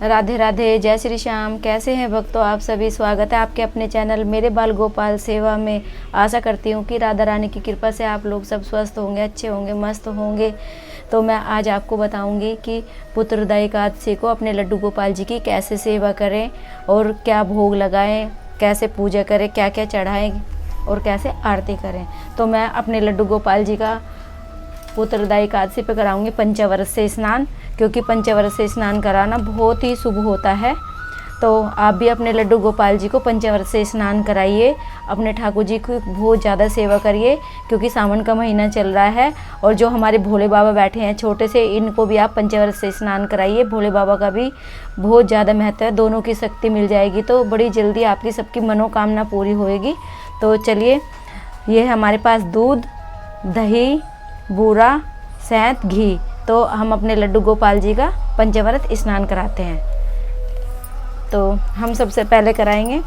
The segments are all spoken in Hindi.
राधे राधे, जय श्री श्याम। कैसे हैं भक्तों आप सभी? स्वागत है आपके अपने चैनल मेरे बाल गोपाल सेवा में। आशा करती हूँ कि राधा रानी की कृपा से आप लोग सब स्वस्थ होंगे, अच्छे होंगे, मस्त होंगे। तो मैं आज आपको बताऊंगी कि पुत्रदा एकादशी को अपने लड्डू गोपाल जी की कैसे सेवा करें और क्या भोग लगाएं, कैसे पूजा करें, क्या क्या चढ़ाएं और कैसे आरती करें। तो मैं अपने लड्डू गोपाल जी का पुत्रदा एकादशी पे कराऊंगी पंचावर्त से स्नान, क्योंकि पंचावर्त से स्नान कराना बहुत ही शुभ होता है। तो आप भी अपने लड्डू गोपाल जी को पंचावर्त से स्नान कराइए, अपने ठाकुर जी की बहुत ज़्यादा सेवा करिए, क्योंकि सावन का महीना चल रहा है। और जो हमारे भोले बाबा बैठे हैं छोटे से, इनको भी आप पंचावर्त से स्नान कराइए। भोले बाबा का भी बहुत ज़्यादा महत्व है, दोनों की शक्ति मिल जाएगी तो बड़ी जल्दी आपकी सबकी मनोकामना पूरी होएगी। तो चलिए, ये है हमारे पास दूध, दही, बूरा, शहद, घी। तो हम अपने लड्डू गोपाल जी का पंचावर्त स्नान कराते हैं। तो हम सबसे पहले कराएंगे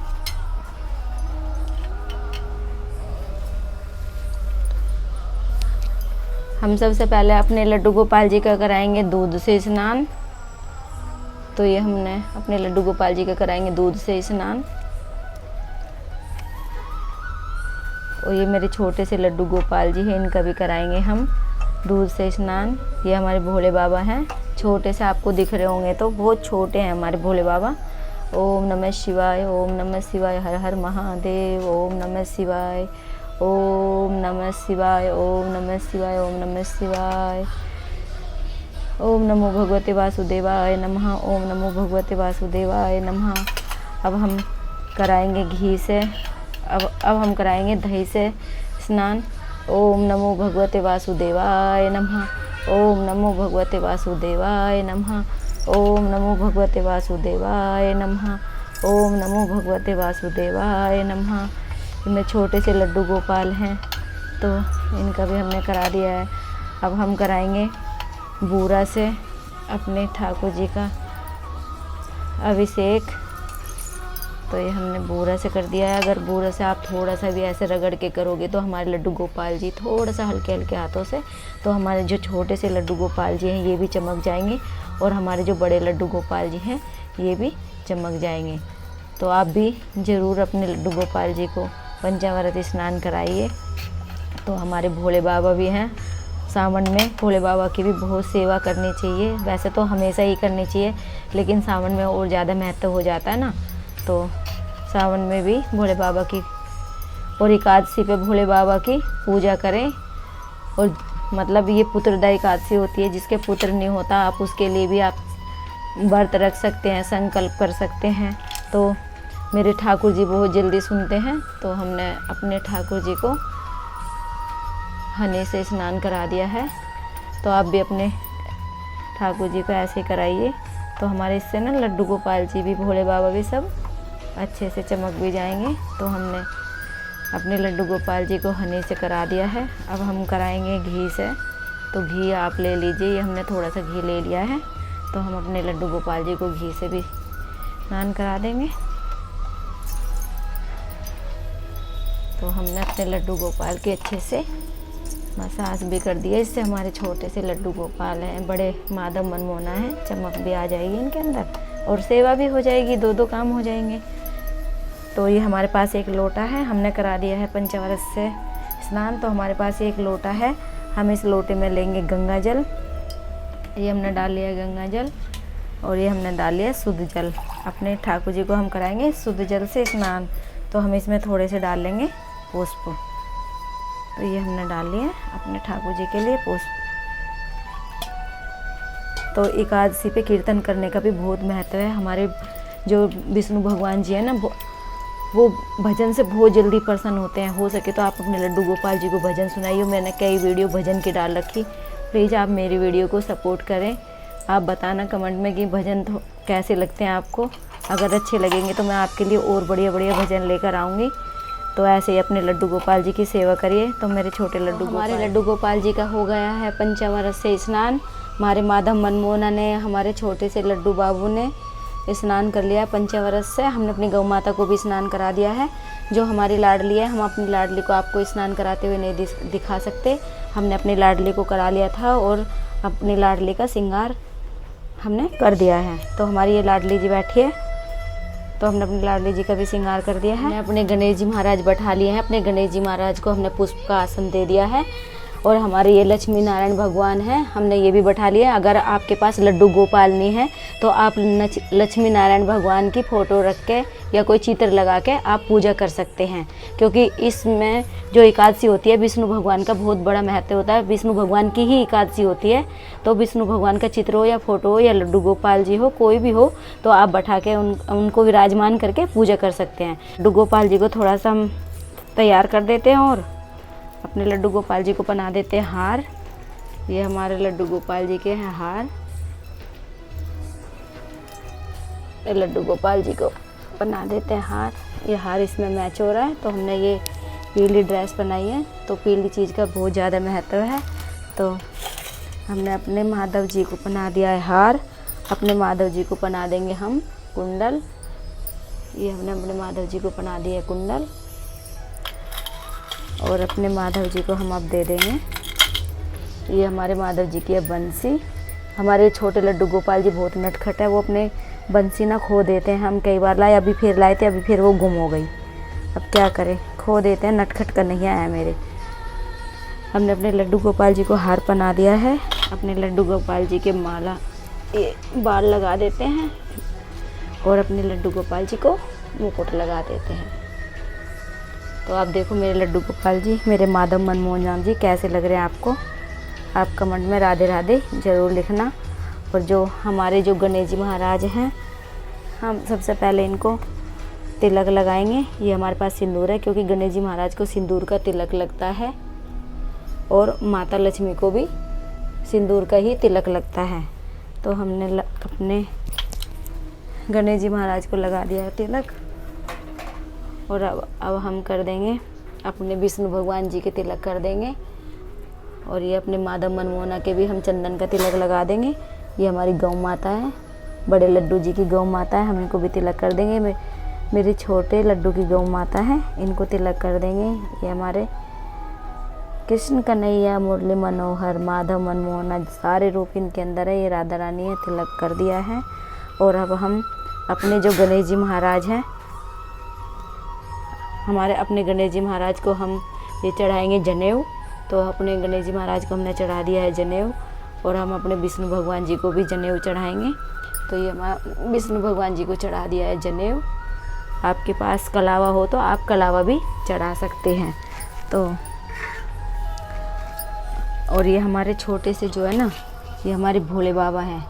अपने लड्डू गोपाल जी का कराएंगे दूध से स्नान। तो ये हमने अपने लड्डू गोपाल जी का कराएंगे दूध से स्नान। और ये मेरे छोटे से लड्डू गोपाल जी हैं, इनका भी कराएंगे हम दूध से स्नान। ये हमारे भोले बाबा हैं, छोटे से आपको दिख रहे होंगे तो बहुत छोटे हैं हमारे भोले बाबा। ओम नमः शिवाय, ओम नमः शिवाय, हर हर महादेव, ओम नमः शिवाय, ओम नमः शिवाय, ओम नमः शिवाय, ओम नमः शिवाय। ओम नमो भगवते वासुदेवाय नमः, ओम नमो भगवते वासुदेवाय नमः। अब हम कराएंगे घी से, अब हम कराएंगे दही से स्नान। ओम नमो भगवते वासुदेवाय नमः, ओम नमो भगवते वासुदेवाय नमः, ओम नमो भगवते वासुदेवाय नमः, ओम नमो भगवते वासुदेवाय नमः। इनमें छोटे से लड्डू गोपाल हैं तो इनका भी हमने करा दिया है। अब हम कराएंगे बूरा से अपने ठाकुर जी का अभिषेक। तो ये हमने बूरा से कर दिया है। अगर बूरा से आप थोड़ा सा भी ऐसे रगड़ के करोगे तो हमारे लड्डू गोपाल जी थोड़ा सा हल्के हल्के हाथों से, तो हमारे जो छोटे से लड्डू गोपाल जी हैं ये भी चमक जाएंगे और हमारे जो बड़े लड्डू गोपाल जी हैं ये भी चमक जाएंगे। तो आप भी ज़रूर अपने लड्डू गोपाल जी को पंचावर्त स्नान कराइए। तो हमारे भोले बाबा भी हैं, सावन में भोले बाबा की भी बहुत सेवा करनी चाहिए। वैसे तो हमेशा ही करनी चाहिए, लेकिन सावन में और ज़्यादा महत्व हो जाता है ना। तो सावन में भी भोले बाबा की और एकादशी पे भोले बाबा की पूजा करें। और मतलब ये पुत्रदा एकादशी होती है, जिसके पुत्र नहीं होता आप उसके लिए भी आप व्रत रख सकते हैं, संकल्प कर सकते हैं। तो मेरे ठाकुर जी बहुत जल्दी सुनते हैं, तो हमने अपने ठाकुर जी को हनी से स्नान करा दिया है। तो आप भी अपने ठाकुर जी को ऐसे कराइए। तो हमारे इससे ना लड्डू गोपाल जी भी, भोले बाबा भी सब अच्छे से चमक भी जाएंगे। तो हमने अपने लड्डू गोपाल जी को हनी से करा दिया है। अब हम कराएंगे घी से। तो घी आप ले लीजिए, ये हमने थोड़ा सा घी ले लिया है। तो हम अपने लड्डू गोपाल जी को घी से भी स्नान करा देंगे। तो हमने अपने लड्डू गोपाल के अच्छे से मसाज भी कर दिया। इससे हमारे छोटे से लड्डू गोपाल हैं, बड़े माधव मनमोहना हैं, चमक भी आ जाएगी इनके अंदर और सेवा भी हो जाएगी, दो काम हो जाएंगे। तो ये हमारे पास एक लोटा है, हमने करा दिया है पंचावर्त से स्नान। तो हमारे पास एक लोटा है, हम इस लोटे में लेंगे गंगा जल। ये हमने डाल लिया गंगा जल और ये हमने डाल लिया शुद्ध जल। अपने ठाकुर जी को हम कराएंगे शुद्ध जल से स्नान। तो हम इसमें थोड़े से डाल लेंगे पुष्प। तो ये हमने डाल लिया अपने ठाकुर जी के लिए पुष्प। तो एकादशी पे कीर्तन करने का भी बहुत महत्व है। हमारे जो विष्णु भगवान जी हैं ना, वो भजन से बहुत जल्दी प्रसन्न होते हैं। हो सके तो आप अपने लड्डू गोपाल जी को भजन सुनाइए। मैंने कई वीडियो भजन की डाल रखी, प्लीज़ आप मेरी वीडियो को सपोर्ट करें। आप बताना कमेंट में कि भजन तो कैसे लगते हैं आपको। अगर अच्छे लगेंगे तो मैं आपके लिए और बढ़िया बढ़िया भजन लेकर आऊँगी। तो ऐसे ही अपने लड्डू गोपाल जी की सेवा करिए। तो मेरे छोटे लड्डू हमारे लड्डू गोपाल जी का हो गया है पंचावर्त से स्नान। हमारे माधव मनमोहना ने, हमारे छोटे से लड्डू बाबू ने स्नान कर लिया है पंचावर्त से। हमने अपनी गौ माता को भी स्नान करा दिया है, जो हमारी लाडली है। हम अपनी लाडली को आपको स्नान कराते हुए नहीं दिखा सकते। हमने अपनी लाडली को करा लिया था और अपनी लाडली का श्रृंगार हमने कर दिया है। तो हमारी ये लाडली जी बैठी है, तो हमने अपनी लाडली जी का भी श्रृंगार कर दिया है। हमने अपने गणेश जी महाराज बैठा लिए हैं। अपने गणेश जी महाराज को हमने पुष्प का आसन दे दिया है। और हमारे ये लक्ष्मी नारायण भगवान हैं, हमने ये भी बैठा लिया। अगर आपके पास लड्डू गोपाल नहीं है तो आप लक्ष्मी नारायण भगवान की फ़ोटो रख के या कोई चित्र लगा के आप पूजा कर सकते हैं, क्योंकि इसमें जो एकादशी होती है विष्णु भगवान का बहुत बड़ा महत्व होता है। विष्णु भगवान की ही एकादशी होती है, तो विष्णु भगवान का चित्र हो या फ़ोटो हो या लड्डू गोपाल जी हो, कोई भी हो, तो आप बैठा के उनको विराजमान करके पूजा कर सकते हैं। लड्डू गोपाल जी को थोड़ा सा हम तैयार कर देते हैं और अपने लड्डू गोपाल जी को बना देते हैं हार। ये हमारे लड्डू गोपाल जी के हैं हार। लड्डू गोपाल जी को बना देते हैं हार। ये हार इसमें मैच हो रहा है, तो हमने ये पीली ड्रेस बनाई है, तो पीली चीज़ का बहुत ज़्यादा महत्व है। तो हमने अपने माधव जी को बना दिया है हार। अपने माधव जी को बना देंगे हम कुंडल। ये हमने अपने माधव जी को बना दिया है कुंडल। और अपने माधव जी को हम अब दे देंगे, ये हमारे माधव जी की है बंसी। हमारे छोटे लड्डू गोपाल जी बहुत नटखट है, वो अपने बंसी ना खो देते हैं। हम कई बार लाए, अभी फिर लाए थे, अभी फिर वो गुम हो गई। अब क्या करें, खो देते हैं, नटखट कर नहीं आया मेरे। हमने अपने लड्डू गोपाल जी को हार पहना दिया है। अपने लड्डू गोपाल जी के माला ये बाल लगा देते हैं और अपने लड्डू गोपाल जी को मुकुट लगा देते हैं। तो आप देखो मेरे लड्डू गोपाल जी, मेरे माधव मनमोहन राम जी कैसे लग रहे हैं आपको। आप कमेंट में राधे राधे ज़रूर लिखना। और जो हमारे जो गणेश जी महाराज हैं, हम सबसे पहले इनको तिलक लगाएंगे। ये हमारे पास सिंदूर है, क्योंकि गणेश जी महाराज को सिंदूर का तिलक लगता है और माता लक्ष्मी को भी सिंदूर का ही तिलक लगता है। तो हमने अपने गणेश जी महाराज को लगा दिया है तिलक। और अब हम कर देंगे अपने विष्णु भगवान जी के तिलक कर देंगे। और ये अपने माधव मनमोहना के भी हम चंदन का तिलक लगा देंगे। ये हमारी गौ माता है, बड़े लड्डू जी की गौ माता है, हम इनको भी तिलक कर देंगे। मेरे छोटे लड्डू की गौ माता है, इनको तिलक कर देंगे। ये हमारे कृष्ण कन्हैया मुरली मनोहर माधव मनमोहना सारे रूप इनके अंदर है। ये राधा रानी है, तिलक कर दिया है। और अब हम अपने जो गणेश जी महाराज हैं, हमारे अपने गणेश जी महाराज को हम ये चढ़ाएंगे जनेऊ। तो अपने गणेश जी महाराज को हमने चढ़ा दिया है जनेऊ। और हम अपने विष्णु भगवान जी को भी जनेऊ चढ़ाएंगे। तो ये हमारा विष्णु भगवान जी को चढ़ा दिया है जनेऊ। आपके पास कलावा हो तो आप कलावा भी चढ़ा सकते हैं। तो और ये हमारे छोटे से जो है ना, ये हमारे भोले बाबा हैं।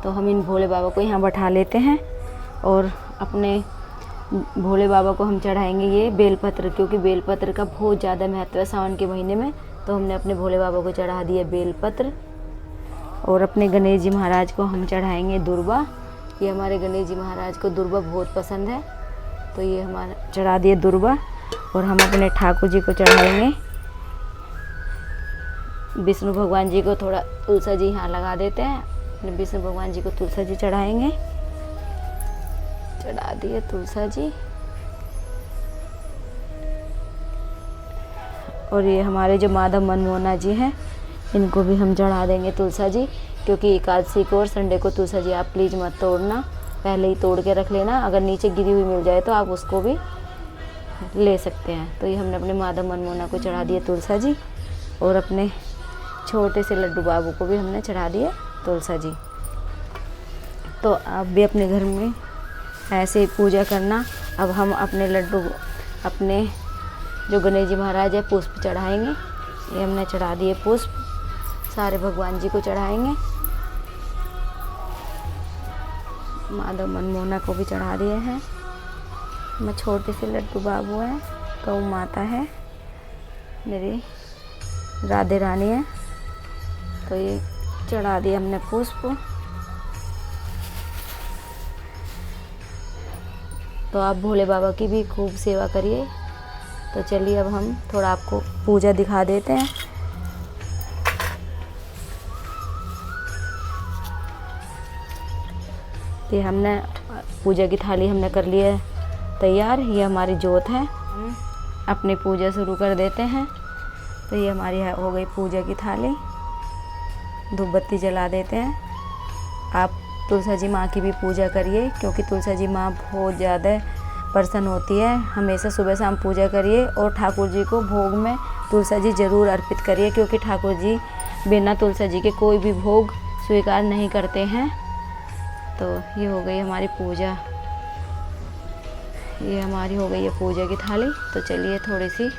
तो हम इन भोले बाबा को यहाँ बैठा लेते हैं और अपने भोले बाबा को हम चढ़ाएंगे ये बेलपत्र, क्योंकि बेलपत्र का बहुत ज़्यादा महत्व है सावन के महीने में। तो हमने अपने भोले बाबा को चढ़ा दिया बेलपत्र। और अपने गणेश जी महाराज को हम चढ़ाएंगे दुर्वा। ये हमारे गणेश जी महाराज को दुर्वा बहुत पसंद है, तो ये हमारा चढ़ा दिए दुर्वा। और हम अपने ठाकुर जी को चढ़ाएंगे विष्णु भगवान जी को थोड़ा तुलसा जी यहाँ लगा देते हैं। अपने विष्णु भगवान जी को तुलसा जी चढ़ाएंगे, चढ़ा दिए तुलसा जी। और ये हमारे जो माधव मनमोहना जी हैं, इनको भी हम चढ़ा देंगे तुलसा जी, क्योंकि एकादशी को और संडे को तुलसा जी आप प्लीज़ मत तोड़ना, पहले ही तोड़ के रख लेना। अगर नीचे गिरी हुई मिल जाए तो आप उसको भी ले सकते हैं। तो ये हमने अपने माधव मनमोहना को चढ़ा दिया तुलसा जी। और अपने छोटे से लड्डू बाबू को भी हमने चढ़ा दिया तुलसा जी। तो आप भी अपने घर में ऐसे ही पूजा करना। अब हम अपने लड्डू अपने जो गणेश जी महाराज है पुष्प चढ़ाएंगे। ये हमने चढ़ा दिए पुष्प, सारे भगवान जी को चढ़ाएंगे। माधव मनमोहना को भी चढ़ा दिए हैं। मैं छोटे से लड्डू बाबू हैं, गौ माता है मेरी, राधे रानी है। तो ये चढ़ा दिए हमने पुष्प। तो आप भोले बाबा की भी खूब सेवा करिए। तो चलिए अब हम थोड़ा आपको पूजा दिखा देते हैं। ये हमने पूजा की थाली हमने कर ली है तैयार। ये हमारी जोत है, हम अपनी पूजा शुरू कर देते हैं। तो ये हमारी हो गई पूजा की थाली। धूप बत्ती जला देते हैं। आप तुलसा जी माँ की भी पूजा करिए, क्योंकि तुलसा जी माँ बहुत ज़्यादा प्रसन्न होती है। हमेशा सुबह शाम पूजा करिए और ठाकुर जी को भोग में तुलसा जी ज़रूर अर्पित करिए, क्योंकि ठाकुर जी बिना तुलसा जी के कोई भी भोग स्वीकार नहीं करते हैं। तो ये हो गई हमारी पूजा, ये हमारी हो गई है पूजा की थाली। तो चलिए थोड़ी सी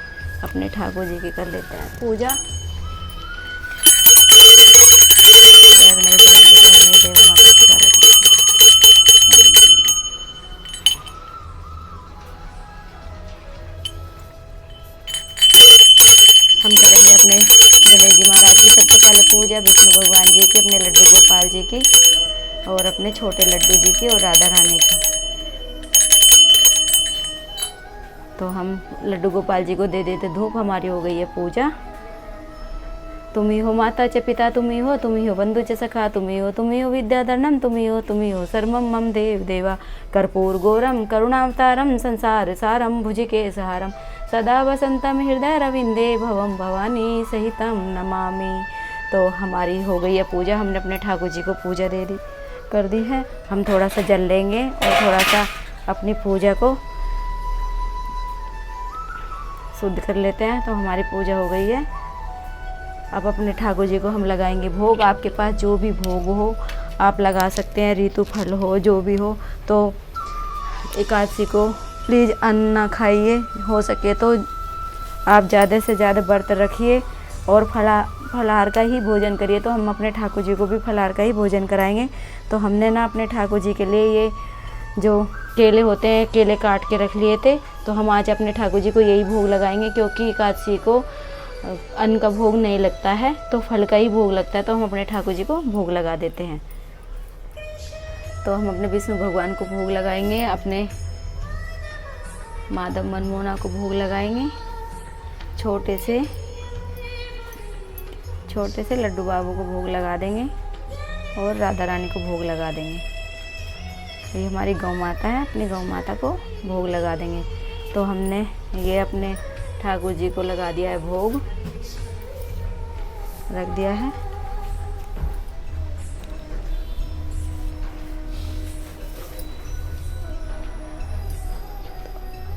अपने ठाकुर जी की कर लेते हैं पूजा। हम करेंगे अपने गणेश जी महाराज की सबसे पहले पूजा, विष्णु भगवान जी की, अपने लड्डू गोपाल जी की और अपने छोटे लड्डू जी की और राधा रानी की। तो हम लड्डू गोपाल जी को दे देते धूप। हमारी हो गई है पूजा। तुम ही हो माता च पिता, तुम ही हो बंधु च सखा, तुम ही हो विद्याधरणम, तुम ही हो सर्वम मम देव देवा। कर्पूर गौरम करुणावतारम संसार सारम भुजिके सहारम, सदा वसंतम हृदय रविंदे भवम भवानी सहितम नमामि। तो हमारी हो गई है पूजा। हमने अपने ठाकुर जी को पूजा कर दी है। हम थोड़ा सा जल लेंगे और थोड़ा सा अपनी पूजा को शुद्ध कर लेते हैं। तो हमारी पूजा हो गई है। अब अपने ठाकुर जी को हम लगाएंगे भोग। आपके पास जो भी भोग हो आप लगा सकते हैं, ऋतु फल हो, जो भी हो। तो एकादशी को प्लीज़ अन्न ना खाइए, हो सके तो आप ज़्यादा से ज़्यादा व्रत रखिए और फलाहार का ही भोजन करिए। तो हम अपने ठाकुर जी को भी फलाहार का ही भोजन कराएंगे। तो हमने ना अपने ठाकुर जी के लिए ये जो केले होते हैं, केले काट के रख लिए थे। तो हम आज अपने ठाकुर जी को यही भोग लगाएंगे, क्योंकि एकादशी को अन्न का भोग नहीं लगता है, तो फल का ही भोग लगता है। तो हम अपने ठाकुर जी को भोग लगा देते हैं। तो हम अपने विष्णु भगवान को भोग लगाएंगे, अपने माधव मनमोहना को भोग लगाएंगे, छोटे से लड्डू बाबू को भोग लगा देंगे और राधा रानी को भोग लगा देंगे। ये हमारी गौ माता है, अपनी गौ माता को भोग लगा देंगे। तो हमने ये अपने ठाकुर जी को लगा दिया है भोग, रख दिया है।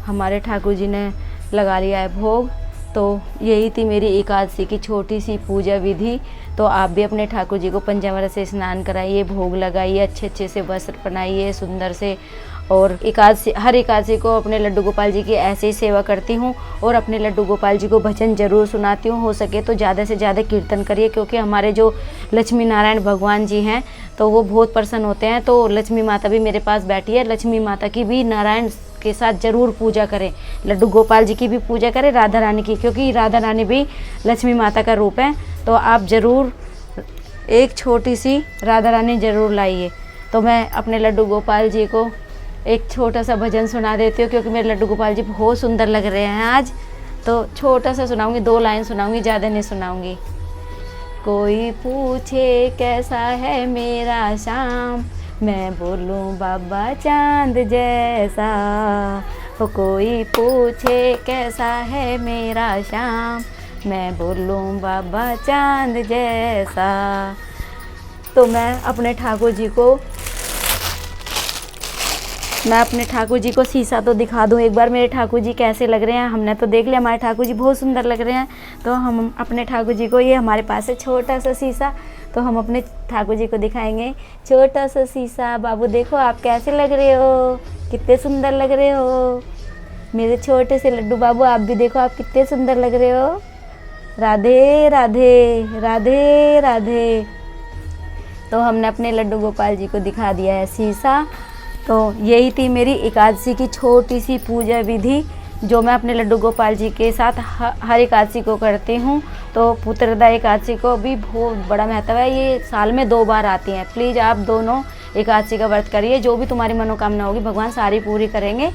हमारे ठाकुर जी ने लगा लिया है भोग। तो यही थी मेरी एकादशी की छोटी सी पूजा विधि। तो आप भी अपने ठाकुर जी को पंचामृत से स्नान कराइए, भोग लगाइए, अच्छे से वस्त्र पहनाइए सुंदर से। और हर एकादशी को अपने लड्डू गोपाल जी की ऐसे ही सेवा करती हूँ और अपने लड्डू गोपाल जी को भजन जरूर सुनाती हूँ। हो सके तो ज़्यादा से ज़्यादा कीर्तन करिए, क्योंकि हमारे जो लक्ष्मी नारायण भगवान जी हैं तो वो बहुत प्रसन्न होते हैं। तो लक्ष्मी माता भी मेरे पास बैठी है, लक्ष्मी माता की भी नारायण के साथ जरूर पूजा करें, लड्डू गोपाल जी की भी पूजा करें, राधा रानी की, क्योंकि राधा रानी भी लक्ष्मी माता का रूप है। तो आप ज़रूर एक छोटी सी राधा रानी ज़रूर लाइए। तो मैं अपने लड्डू गोपाल जी को एक छोटा सा भजन सुना देती हूँ, क्योंकि मेरे लड्डू गोपाल जी बहुत सुंदर लग रहे हैं आज। तो छोटा सा सुनाऊंगी, 2 लाइन सुनाऊंगी, ज़्यादा नहीं सुनाऊंगी। कोई पूछे कैसा है मेरा श्याम, मैं बोलूं बाबा चांद जैसा। तो कोई पूछे कैसा है मेरा श्याम, मैं बोलूं बाबा चांद जैसा। तो मैं अपने ठाकुर जी को शीशा तो दिखा दूं एक बार, मेरे ठाकुर जी कैसे लग रहे हैं। हमने तो देख लिया, हमारे ठाकुर जी बहुत सुंदर लग रहे हैं। तो हम अपने ठाकुर जी को, ये हमारे पास है छोटा सा शीशा, तो हम अपने ठाकुर जी को दिखाएंगे। छोटा सा शीशा, बाबू देखो आप कैसे लग रहे हो, कितने सुंदर लग रहे हो। मेरे छोटे से लड्डू बाबू, आप भी देखो आप कितने सुंदर लग रहे हो। राधे राधे राधे राधे। तो हमने अपने लड्डू गोपाल जी को दिखा दिया है शीशा। तो यही थी मेरी एकादशी की छोटी सी पूजा विधि, जो मैं अपने लड्डू गोपाल जी के साथ हर एकादशी को करती हूँ। तो पुत्रदा एकादशी को भी बहुत बड़ा महत्व है, ये साल में 2 बार आती हैं। प्लीज़ आप दोनों एकादशी का व्रत करिए, जो भी तुम्हारी मनोकामना होगी भगवान सारी पूरी करेंगे।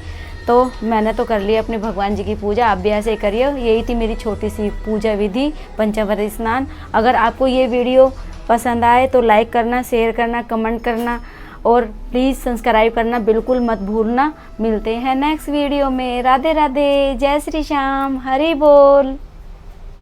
तो मैंने तो कर लिया अपने भगवान जी की पूजा, आप भी ऐसे ही करिए। यही थी मेरी छोटी सी पूजा विधि, पंचामृत स्नान। अगर आपको ये वीडियो पसंद आए तो लाइक करना, शेयर करना, कमेंट करना और प्लीज़ सब्सक्राइब करना बिल्कुल मत भूलना। मिलते हैं नेक्स्ट वीडियो में। राधे राधे, जय श्री श्याम, हरि बोल।